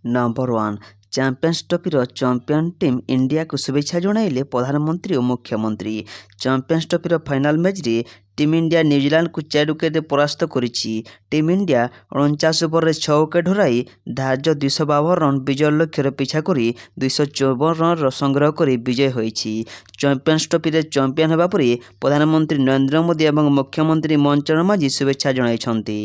Number 1 champions ट्रॉफीर champion team India को शुभेच्छा जणाइले प्रधानमंत्री और मुख्यमंत्री। चैंपियंस ट्रॉफीर फाइनाल मैच रे टीम इंडिया न्यूजीलैंड को 4 विकेट परास्त करिछि। टीम इंडिया 49 ओवर 6 विकेट हराई धार्य 252 रन विजय लक्ष्य पीछा करी 254 रन संग्रह कर विजय होइछि। चैंपियंस ट्रॉफी चैंपियन होगा पर प्रधानमंत्री नरेंद्र मोदी और मुख्यमंत्री मोहन माझी शुभेच्छा जणाइछन्ति।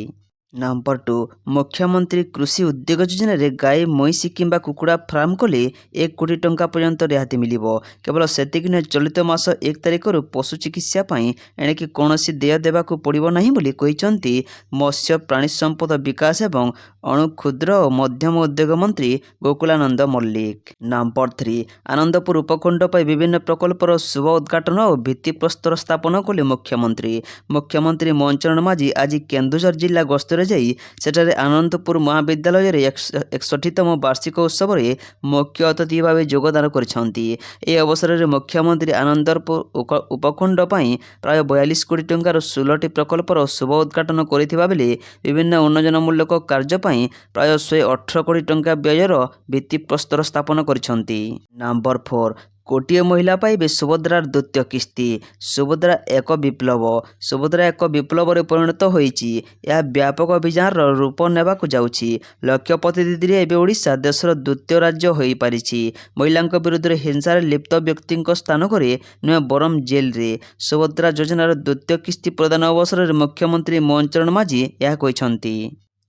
नंबर 2 मुख्यमंत्री कृषि उद्योग योजना रे गाई मईसी किंबा कुकुड़ा फार्म कले 1 कोटी टंका पर्यंत रिहाती मिलिबो। केवल सेतिक नुहे चलित मास 1 तारिख पशु चिकित्सा पाई एणिकी कौनसी देय देवाक पड़िबो नाही बोली कहिसंती मत्स्य प्राणी संपद विकास एवं अणु क्षुद्र और मध्यम उद्योग मंत्री गोकुलानंद मल्लिक। नंबर 3 आनंदपुर उपखंड पर विभिन्न प्रकल्पर शुभ उद्घाटन और भित्तिप्रस्तर स्थापन कले मुख्यमंत्री। मुख्यमंत्री मोहन माझी आज केन्दुझर जिला गस्तर जाई सेठारे आनंदपुर महाविद्यालय रे 61तम वार्षिक उत्सव रे मुख्य अतिथि भाव योगदान करिसेंती। ए अवसर में मुख्यमंत्री आनंदपुर उपखंड पाई प्राय 42 कोटी टंकार 16टी प्रकल्पर शुभ उद्घाटन करिथिबा बेले विभिन्न उन्नयनमूलक कार्य पाई प्राय 118 कोटी टंका व्ययर भित्तिप्रस्तर स्थापन करिसेंती। नंबर 4 कोटिए महिला पाइबे सुभद्रार द्वितीय किस्ती। सुभद्रा एक विप्लव। सुभद्रा एक विप्लव परिणत होइछि। यह व्यापक अभियान रूप नेबाकु जाउछि। लक्षपति दीदी एवं ओडिशा देशर द्वितीय राज्य होई पारिछि। महिला विरुद्ध हिंसा लिप्त व्यक्ति स्थान करे नुहे बरम जेल रे। सुभद्रा योजनार द्वितीय किस्ती प्रदान अवसर में मुख्यमंत्री मोहन माझी यह कहिसंती।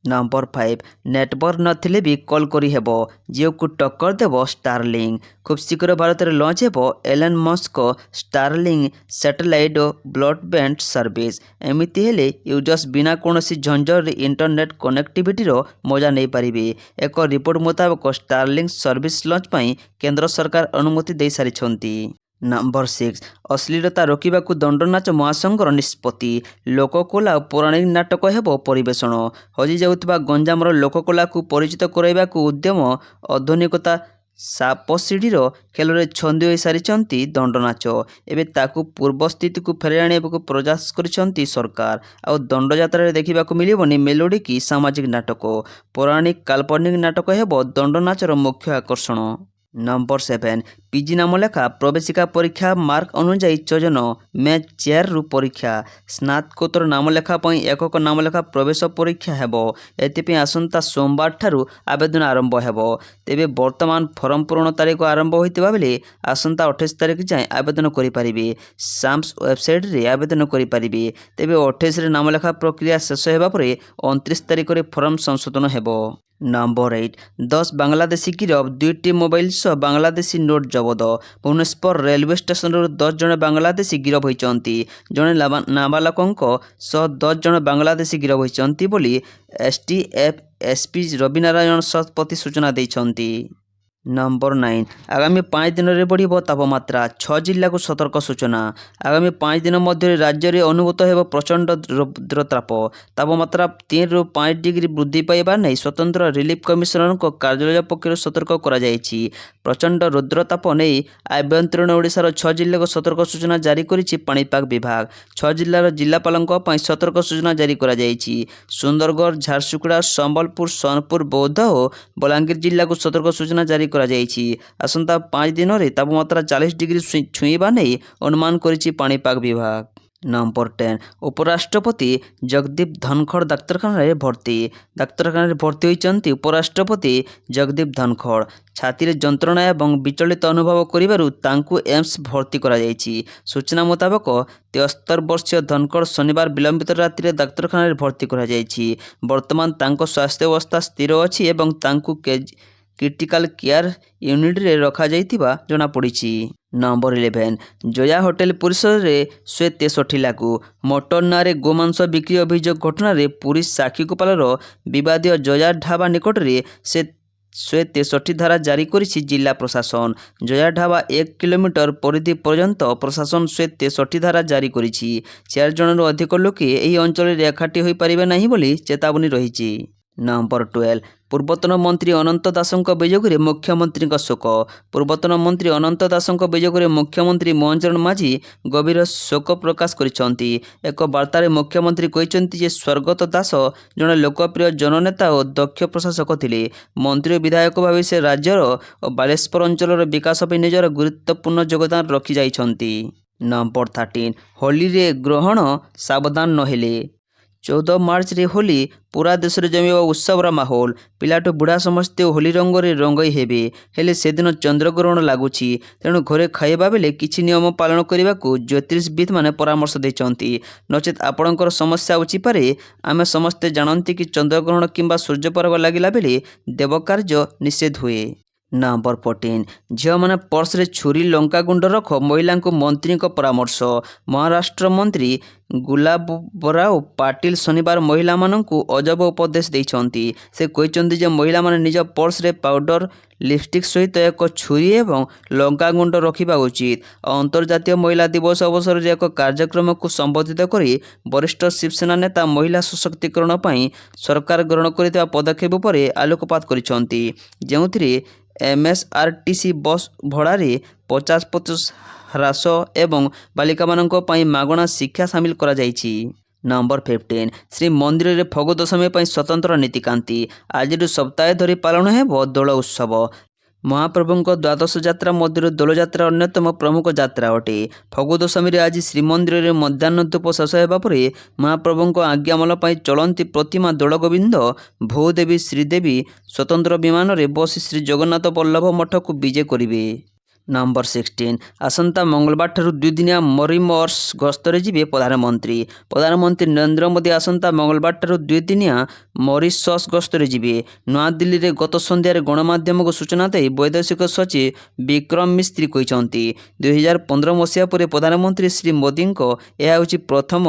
नंबर 5 नेटवर्क नथिले भी कॉल करी हेबो। जियो को टक्कर देबो स्टारलिंक। खूब शीघ्र भारत में लॉन्च हेबो Elon Musk Starlink satellite broadband service. एमिति हेले यूजर्स बिना कोनोसी झंझट इंटरनेट कनेक्टिविटी मजा नहीं पारिबे। एक रिपोर्ट मुताबिक स्टारलिंक सर्विस लॉन्च पई केंद्र सरकार अनुमति दे सारिछंती। नंबर 6 अश्लीलता रोकवाकू दंडनाच महासंघर निष्पत्ति। लोककला और पौराणिक नाटक हेबो परिवेषण। हजि जाउतबा गंजामर लोककला को परिचित कराइबाकू उद्यम आधुनिकता सापसीढ़ीर खेल में छंदी हो सारी दंडनाच। एवं ताकू पूर्व स्थिति को फेर आने प्रयास करिसेंती सरकार। आ दंडयात्रा देखा मिलबनी मेलोडी की सामाजिक नाटक। पौराणिक काल्पनिक नाटक हेबो दंडनाचर मुख्य आकर्षण। नंबर 7 पीजी नामलेखा प्रवेशिका परीक्षा मार्क अनुजाई चयन मे 4 रु परीक्षा। स्नातकोत्तर नामलेखा पई एकक नामलेखा प्रवेश परीक्षा हेबो। एथिपि आसंता सोमवार ठारू आवेदन आरंभ हेबो। तेबे वर्तमान फॉर्म पूरण तारीख आरंभ होइतिबा बेले आसंता 28 तारीख जाए आवेदन करि परिबे। साम्स वेबसाइट रे आवेदन करि परिबे। तेबे 28 रे नामलेखा प्रक्रिया शेष हेबा परे 29 तारीख रे फॉर्म संशोधन हेबो। नंबर 8 10 बांग्लादेशी गिरफ 2टी मोबाइल सह बांग्लादेशी नोट जबत। भुवनेश्वर रेलवे स्टेशन 10 जन बांग्लादेशी गिरफ होइचंती। जने नाबालक सह 10 जन बांग्लादेशी गिरफ होइचंती बोली एसटीएफ एसपी रविनारायण शतपथी सूचना दैछंती। नंबर 9 आगामी 5 दिन में बढ़ तापमात्रा। 6 जिला को सतर्क सूचना। आगामी 5 दिन मध्य राज्य में अनुभूत हो प्रचंड रुद्रताप। तापमात्रा 3 रु 5 डिग्री वृद्धि पाइबा नहीं स्वतंत्र रिलीफ कमिशनर कार्यालय पक्षर सतर्क करा जायछि। प्रचंड रुद्रताप नहीं आभ्यंतरीण ओडिशार 6 जिला को सतर्क सूचना जारी करिछि पाणीपाग विभाग। 6 जिलार जिलापालक सतर्क सूचना जारी करा जायछि। सुंदरगढ़ झारसुगुड़ा संबलपुर सोनपुर बौद्ध और बलांगीर जिला को सतर्क सूचना जारी करा जायछि। आसंता 5 दिन में तापमात्रा 40 डिग्री छुईबा नहीं अनुमान करिछि पाणीपाग विभाग। नंबर 10 उपराष्ट्रपति जगदीप धनखड़ डाक्तखाना भर्ती। डाक्तखाना भर्ती होइचंती उपराष्ट्रपति जगदीप धनखड़। छाती जंत्रणा एवं विचलित अनुभव करिबारु तांकु एम्स भर्ती करा जायछि। सूचना मुताबक 73 वर्षीय धनखड़ शनिवार विलंबित राति डाक्तखाना भर्ती करा जायछि। वर्तमान तांको स्वास्थ्य अवस्था स्थिर अछि एवं तांकु क्रिटिकल केयर यूनिट रे रखा जाइतिबा जना पड़िछि। नंबर 11 जया होटेल परिसर रे 163 लागू। मोटर नारे गोमांस बिक्री अभियोग घटना रे पुरी साक्षीगोपालर विवादीय जया ढाबा निकट रे 163 धारा जारी करिछि जिला प्रशासन। जया ढाबा 1 किलोमीटर परिधि पर्यंत प्रशासन 163 धारा जारी करिछि। 4 जनरू अधिक लोके एही अंचल रे एकाठी होई परिबे नाही बोली चेतावनी रहिछि। ନମ୍ବର 12 ପୂର୍ବତନ ମନ୍ତ୍ରୀ ଅନନ୍ତ ଦାସଙ୍କ ବିଯୋଗରେ ମୁଖ୍ୟମନ୍ତ୍ରୀଙ୍କ ଶୋକ। ପୂର୍ବତନ ମନ୍ତ୍ରୀ ଅନନ୍ତ ଦାସଙ୍କ ବିଯୋଗରେ ମୁଖ୍ୟମନ୍ତ୍ରୀ ମୋହନ ଚରଣ ମାଝୀ ଗଭୀର ଶୋକ ପ୍ରକାଶ କରିଛନ୍ତି। ଏକ ବାର୍ତ୍ତାରେ ମୁଖ୍ୟମନ୍ତ୍ରୀ କହିଛନ୍ତି ଯେ ସ୍ୱର୍ଗତ ଦାସ ଜଣେ ଲୋକପ୍ରିୟ ଜନନେତା ଓ ଦକ୍ଷ ପ୍ରଶାସକ ଥିଲେ। ମନ୍ତ୍ରୀ ଓ ବିଧାୟକ ଭାବେ ସେ ରାଜ୍ୟର ଓ ବାଲେଶ୍ୱର ଅଞ୍ଚଳର ବିକାଶ ପାଇଁ ନିଜର ଗୁରୁତ୍ୱପୂର୍ଣ୍ଣ ଯୋଗଦାନ ରଖିଯାଇଛନ୍ତି। ନମ୍ବର 13 ହୋଲିରେ ଗ୍ରହଣ ସାବଧାନ ନହେଲେ। 14 ମାର୍ଚ୍ଚରେ ହୋଲି ପୁରା ଦେଶରେ ଜମିବ ଉତ୍ସବର ମାହୋଲ। ପିଲାଠୁ ବୁଢ଼ା ସମସ୍ତେ ହୋଲି ରଙ୍ଗରେ ରଙ୍ଗଇ ହେବେ। ହେଲେ ସେଦିନ ଚନ୍ଦ୍ରଗ୍ରହଣ ଲାଗୁଛି। ତେଣୁ ଘରେ ଖାଇବା ବେଳେ କିଛି ନିୟମ ପାଳନ କରିବାକୁ ଜ୍ୟୋତିଷବିତ୍ମାନେ ପରାମର୍ଶ ଦେଇଛନ୍ତି। ନଚେତ୍ ଆପଣଙ୍କର ସମସ୍ୟା ଉଚିପାରେ। ଆମେ ସମସ୍ତେ ଜାଣନ୍ତି କି ଚନ୍ଦ୍ରଗ୍ରହଣ କିମ୍ବା ସୂର୍ଯ୍ୟପରାଗ ଲାଗିଲା ବେଳେ ଦେବକାର୍ଯ୍ୟ ନିଷେଧ ହୁଏ। ନମ୍ବର 14 ଝିଅମାନେ ପର୍ସରେ ଛୁରୀ ଲଙ୍କାଗୁଣ୍ଡ ରଖ ମହିଳାଙ୍କୁ ମନ୍ତ୍ରୀଙ୍କ ପରାମର୍ଶ। ମହାରାଷ୍ଟ୍ର ମନ୍ତ୍ରୀ ଗୁଲାବରାଓ ପାଟିଲ ଶନିବାର ମହିଳାମାନଙ୍କୁ ଅଜବ ଉପଦେଶ ଦେଇଛନ୍ତି। ସେ କହିଛନ୍ତି ଯେ ମହିଳାମାନେ ନିଜ ପର୍ସରେ ପାଉଡର ଲିପଷ୍ଟିକ୍ ସହିତ ଏକ ଛୁରୀ ଏବଂ ଲଙ୍କାଗୁଣ୍ଡ ରଖିବା ଉଚିତ। ଅନ୍ତର୍ଜାତୀୟ ମହିଳା ଦିବସ ଅବସରରେ ଏକ କାର୍ଯ୍ୟକ୍ରମକୁ ସମ୍ବୋଧିତ କରି ବରିଷ୍ଠ ଶିବସେନା ନେତା ମହିଳା ସଶକ୍ତିକରଣ ପାଇଁ ସରକାର ଗ୍ରହଣ କରିଥିବା ପଦକ୍ଷେପ ଉପରେ ଆଲୋକପାତ କରିଛନ୍ତି, ଯେଉଁଥିରେ MSRTC ବସ୍ ଭଡ଼ାରେ 50% ହ୍ରାସ ଏବଂ ବାଳିକାମାନଙ୍କ ପାଇଁ ମାଗଣା ଶିକ୍ଷା ସାମିଲ କରାଯାଇଛି। ନମ୍ବର 15 ଶ୍ରୀମନ୍ଦିରରେ ଫଗୁ ଦଶମୀ ପାଇଁ ସ୍ୱତନ୍ତ୍ର ନୀତିକାନ୍ତି। ଆଜିଠୁ ସପ୍ତାହେ ଧରି ପାଳନ ହେବ ଦୋଳ ଉତ୍ସବ। ମହାପ୍ରଭୁଙ୍କ ଦ୍ୱାଦଶ ଯାତ୍ରା ମଧ୍ୟରୁ ଦୋଳଯାତ୍ରା ଅନ୍ୟତମ ପ୍ରମୁଖ ଯାତ୍ରା ଅଟେ। ଫଗୁ ଦଶମୀରେ ଆଜି ଶ୍ରୀମନ୍ଦିରରେ ମଧ୍ୟାହ୍ନ ଧୂପ ଶେଷ ହେବା ପରେ ମହାପ୍ରଭୁଙ୍କ ଆଜ୍ଞାମାଳ ପାଇଁ ଚଳନ୍ତି ପ୍ରତିମା ଦୋଳଗୋବିନ୍ଦ ଭୂଦେବୀ ଶ୍ରୀଦେବୀ ସ୍ୱତନ୍ତ୍ର ବିମାନରେ ବସି ଶ୍ରୀଜଗନ୍ନାଥ ବଲ୍ଲଭ ମଠକୁ ବିଜେ କରିବେ। ନମ୍ବର 16 ଆସନ୍ତା ମଙ୍ଗଳବାରଠାରୁ 2 ଦିନିଆ ମରିସସ୍ ଗସ୍ତରେ ଯିବେ ପ୍ରଧାନମନ୍ତ୍ରୀ। ପ୍ରଧାନମନ୍ତ୍ରୀ ନରେନ୍ଦ୍ର ମୋଦି ଆସନ୍ତା ମଙ୍ଗଳବାରଠାରୁ 2 ଦିନିଆ ମରିସସ୍ ଗସ୍ତରେ ଯିବେ। ନୂଆଦିଲ୍ଲୀରେ ଗତ ସନ୍ଧ୍ୟାରେ ଗଣମାଧ୍ୟମକୁ ସୂଚନା ଦେଇ ବୈଦେଶିକ ସଚିବ ବିକ୍ରମ ମିସ୍ରି କହିଛନ୍ତି, 2015 ମସିହା ପରେ ପ୍ରଧାନମନ୍ତ୍ରୀ ଶ୍ରୀ ମୋଦିଙ୍କ ଏହା ହେଉଛି ପ୍ରଥମ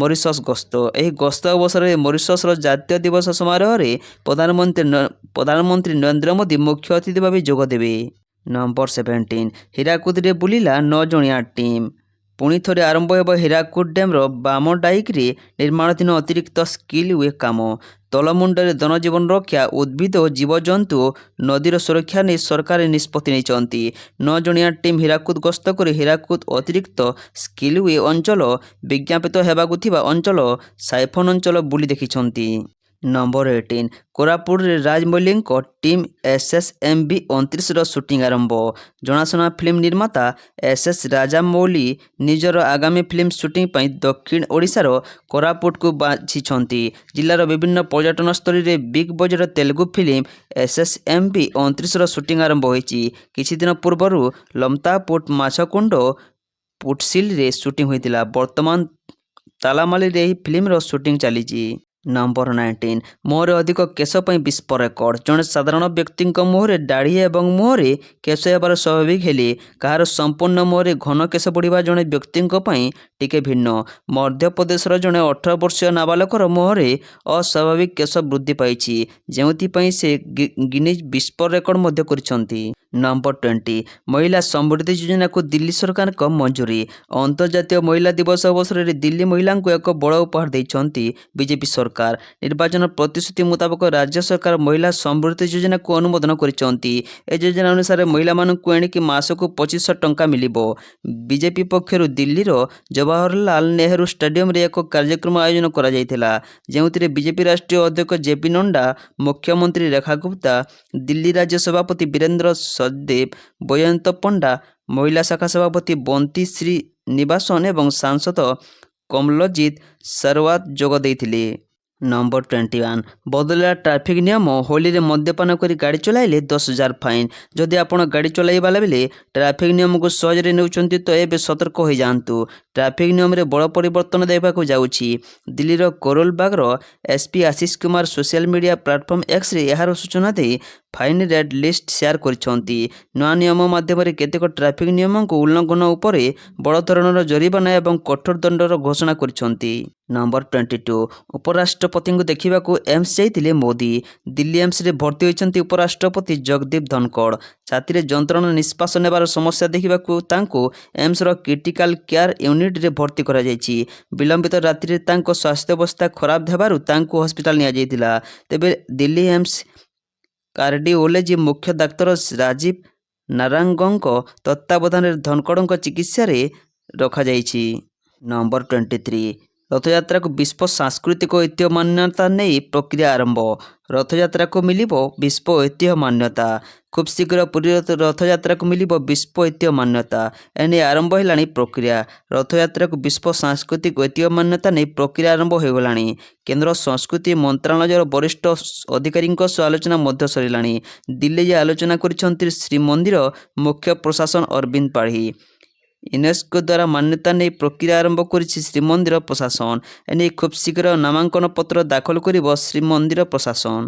ମରିସସ୍ ଗସ୍ତ। ଏହି ଗସ୍ତ ଅବସରରେ ମରିସସ୍ର ଜାତୀୟ ଦିବସ ସମାରୋହରେ ପ୍ରଧାନମନ୍ତ୍ରୀ ନରେନ୍ଦ୍ର ମୋଦି ମୁଖ୍ୟ ଅତିଥି ଭାବେ ଯୋଗ ଦେବେ। ନମ୍ବର 17 ହୀରାକୁଦରେ ବୁଲିଲା 9 ଜଣିଆ ଟିମ୍। ପୁଣି ଥରେ ଆରମ୍ଭ ହେବ ହୀରାକୁଦ ଡ୍ୟାମ୍ର ବାମ ଡାଇକ୍ରେ ନିର୍ମାଣାଧୀନ ଅତିରିକ୍ତ ସ୍କିଲ୍ୱେ କାମ। ତଳମୁଣ୍ଡରେ ଧନଜୀବନ ରକ୍ଷା, ଉଦ୍ଭିଦ ଓ ଜୀବଜନ୍ତୁ ଓ ନଦୀର ସୁରକ୍ଷା ନେଇ ସରକାର ନିଷ୍ପତ୍ତି ନେଇଛନ୍ତି। 9 ଜଣିଆ ଟିମ୍ ହୀରାକୁଦ ଗସ୍ତ କରି ହୀରାକୁଦ ଅତିରିକ୍ତ ସ୍କିଲ୍ୱେ ଅଞ୍ଚଳ, ବିଜ୍ଞାପିତ ହେବାକୁ ଥିବା ଅଞ୍ଚଳ, ସାଇଫନ୍ ଅଞ୍ଚଳ ବୁଲି ଦେଖିଛନ୍ତି। ନମ୍ବର 18 କୋରାପୁଟରେ ରାଜ ମଲ୍ଲିକଙ୍କ ଟିମ୍ SSMB 29ର ସୁଟିଂ ଆରମ୍ଭ। ଜଣାଶୁଣା ଫିଲ୍ମ ନିର୍ମାତା SS ରାଜାମୌଲି ନିଜର ଆଗାମୀ ଫିଲ୍ମ ସୁଟିଂ ପାଇଁ ଦକ୍ଷିଣ ଓଡ଼ିଶାର କୋରାପୁଟକୁ ବାଛିଛନ୍ତି। ଜିଲ୍ଲାର ବିଭିନ୍ନ ପର୍ଯ୍ୟଟନସ୍ଥଳୀରେ big budget Telugu film SSMB 29ର ସୁଟିଂ ଆରମ୍ଭ ହୋଇଛି। କିଛି ଦିନ ପୂର୍ବରୁ ଲମତାପୁଟ, ମାଛକୁଣ୍ଡ, ପୁଟସିଲରେ ସୁଟିଂ ହୋଇଥିଲା। ବର୍ତ୍ତମାନ ତାଲାମାଲିରେ ଏହି ଫିଲ୍ମର ସୁଟିଂ ଚାଲିଛି। ନମ୍ବର 19 ମୁହଁରେ ଅଧିକ କେଶ ପାଇଁ ବିଶ୍ୱ ରେକର୍ଡ। ଜଣେ ସାଧାରଣ ବ୍ୟକ୍ତିଙ୍କ ମୁହଁରେ ଦାଢ଼ି ଏବଂ ମୁହଁରେ କେଶ ହେବାର ସ୍ୱାଭାବିକ ହେଲେ କାହାର ସମ୍ପୂର୍ଣ୍ଣ ମୁହଁରେ ଘନ କେଶ ବଢ଼ିବା ଜଣେ ବ୍ୟକ୍ତିଙ୍କ ପାଇଁ ଟିକେ ଭିନ୍ନ। ମଧ୍ୟପ୍ରଦେଶର ଜଣେ 18 ବର୍ଷୀୟ ନାବାଳକର ମୁହଁରେ ଅସ୍ୱାଭାବିକ କେଶ ବୃଦ୍ଧି ପାଇଛି, ଯେଉଁଥିପାଇଁ ସେ ଗିନିଜ୍ ବିଶ୍ୱ ରେକର୍ଡ ମଧ୍ୟ କରିଛନ୍ତି। ନମ୍ବର 20 ମହିଳା ସମୃଦ୍ଧି ଯୋଜନାକୁ ଦିଲ୍ଲୀ ସରକାରଙ୍କ ମଞ୍ଜୁରୀ। ଅନ୍ତର୍ଜାତୀୟ ମହିଳା ଦିବସ ଅବସରରେ ଦିଲ୍ଲୀ ମହିଳାଙ୍କୁ ଏକ ବଡ଼ ଉପହାର ଦେଇଛନ୍ତି ବିଜେପି ସରକାର। ନିର୍ବାଚନ ପ୍ରତିଶ୍ରୁତି ମୁତାବକ ରାଜ୍ୟ ସରକାର ମହିଳା ସମୃଦ୍ଧି ଯୋଜନାକୁ ଅନୁମୋଦନ କରିଛନ୍ତି। ଏ ଯୋଜନା ଅନୁସାରେ ମହିଳାମାନଙ୍କୁ ଏଣିକି ମାସକୁ 2500 ଟଙ୍କା ମିଳିବ। ବିଜେପି ପକ୍ଷରୁ ଦିଲ୍ଲୀର ଜବାହରଲାଲ ନେହେରୁ ଷ୍ଟାଡିୟମରେ ଏକ କାର୍ଯ୍ୟକ୍ରମ ଆୟୋଜନ କରାଯାଇଥିଲା, ଯେଉଁଥିରେ ବିଜେପି ରାଷ୍ଟ୍ରୀୟ ଅଧ୍ୟକ୍ଷ JP ନଡ୍ଡା, ମୁଖ୍ୟମନ୍ତ୍ରୀ ରେଖା ଗୁପ୍ତା, ଦିଲ୍ଲୀ ରାଜ୍ୟ ସଭାପତି ବୀରେନ୍ଦ୍ର ସଚଦେବ, ବୈଜୟନ୍ତ ପଣ୍ଡା, ମହିଳା ଶାଖା ସଭାପତି ବନ୍ତୀ ଶ୍ରୀନିବାସନ ଏବଂ ସାଂସଦ କମଲଜିତ ଶେରୱାତ ଯୋଗ ଦେଇଥିଲେ। ନମ୍ବର 21 ବଦଳିଲା ଟ୍ରାଫିକ୍ ନିୟମ। ହୋଲିରେ ମଦ୍ୟପାନ କରି ଗାଡ଼ି ଚଳାଇଲେ 10,000 ଫାଇନ୍। ଯଦି ଆପଣ ଗାଡ଼ି ଚଳାଇବା ବେଳେ ଟ୍ରାଫିକ୍ ନିୟମକୁ ସହଜରେ ନେଉଛନ୍ତି ତ ଏବେ ସତର୍କ ହୋଇଯାଆନ୍ତୁ। ଟ୍ରାଫିକ୍ ନିୟମରେ ବଡ଼ ପରିବର୍ତ୍ତନ ଦେବାକୁ ଯାଉଛି। ଦିଲ୍ଲୀର କରୋଲ ବାଗର SP Ashish Kumar social media platform Xରେ ଏହାର ସୂଚନା ଦେଇ ଫାଇନ୍ ରେଡ୍ ଲିଷ୍ଟ ସେୟାର କରିଛନ୍ତି। ନୂଆ ନିୟମ ମାଧ୍ୟମରେ କେତେକ ଟ୍ରାଫିକ୍ ନିୟମକୁ ଉଲ୍ଲଂଘନ ଉପରେ ବଡ଼ ଧରଣର ଜରିମାନା ଏବଂ କଠୋର ଦଣ୍ଡର ଘୋଷଣା କରିଛନ୍ତି। ନମ୍ବର 22 ଉପରାଷ୍ଟ୍ରପତିଙ୍କୁ ଦେଖିବାକୁ ଏମ୍ସ ଯାଇଥିଲେ ମୋଦି। ଦିଲ୍ଲୀ ଏମ୍ସରେ ଭର୍ତ୍ତି ହୋଇଛନ୍ତି ଉପରାଷ୍ଟ୍ରପତି ଜଗଦୀପ ଧନଖଡ଼। ଛାତିରେ ଯନ୍ତ୍ରଣା ନିଶ୍ୱାସ ନେବାର ସମସ୍ୟା ଦେଖିବାକୁ ତାଙ୍କୁ ଏମ୍ସର କ୍ରିଟିକାଲ କେୟାର ୟୁନିଟ୍ରେ ଭର୍ତ୍ତି କରାଯାଇଛି। ବିଳମ୍ବିତ ରାତିରେ ତାଙ୍କ ସ୍ୱାସ୍ଥ୍ୟାବସ୍ଥା ଖରାପ ହେବାରୁ ତାଙ୍କୁ ହସ୍ପିଟାଲ ନିଆଯାଇଥିଲା। ତେବେ ଦିଲ୍ଲୀ ଏମ୍ସ କାର୍ଡିଓଲୋଜି ମୁଖ୍ୟ ଡାକ୍ତର ରାଜୀବ ନାରାଙ୍ଗଙ୍କ ତତ୍ତ୍ୱାବଧାନରେ ଧନଖଡ଼ଙ୍କ ଚିକିତ୍ସାରେ ରଖାଯାଇଛି। ନମ୍ବର 23 ରଥଯାତ୍ରାକୁ ବିଶ୍ୱ ସାଂସ୍କୃତିକ ଐତିହ୍ୟ ମାନ୍ୟତା ନେଇ ପ୍ରକ୍ରିୟା ଆରମ୍ଭ। ରଥଯାତ୍ରାକୁ ମିଳିବ ବିଶ୍ୱ ଐତିହ୍ୟ ମାନ୍ୟତା। ଖୁବ୍ ଶୀଘ୍ର ପୁରୀର ରଥଯାତ୍ରାକୁ ମିଳିବ ବିଶ୍ୱ ଐତିହ୍ୟ ମାନ୍ୟତା। ଏନେଇ ଆରମ୍ଭ ହେଲାଣି ପ୍ରକ୍ରିୟା। ରଥଯାତ୍ରାକୁ ବିଶ୍ୱ ସାଂସ୍କୃତିକ ଐତିହ୍ୟ ମାନ୍ୟତା ନେଇ ପ୍ରକ୍ରିୟା ଆରମ୍ଭ ହୋଇଗଲାଣି। କେନ୍ଦ୍ର ସଂସ୍କୃତି ମନ୍ତ୍ରଣାଳୟର ବରିଷ୍ଠ ଅଧିକାରୀଙ୍କ ସହ ଆଲୋଚନା ମଧ୍ୟ ସରିଲାଣି। ଦିଲ୍ଲୀରେ ଆଲୋଚନା କରିଛନ୍ତି ଶ୍ରୀମନ୍ଦିର ମୁଖ୍ୟ ପ୍ରଶାସନ ଅରବିନ୍ଦ ପାଢ଼ୀ। ୟୁନେସ୍କୋ ଦ୍ୱାରା ମାନ୍ୟତା ନେଇ ପ୍ରକ୍ରିୟା ଆରମ୍ଭ କରିଛି ଶ୍ରୀମନ୍ଦିର ପ୍ରଶାସନ। ଏନେଇ ଖୁବ୍ ଶୀଘ୍ର ନାମାଙ୍କନ ପତ୍ର ଦାଖଲ କରିବ ଶ୍ରୀମନ୍ଦିର ପ୍ରଶାସନ।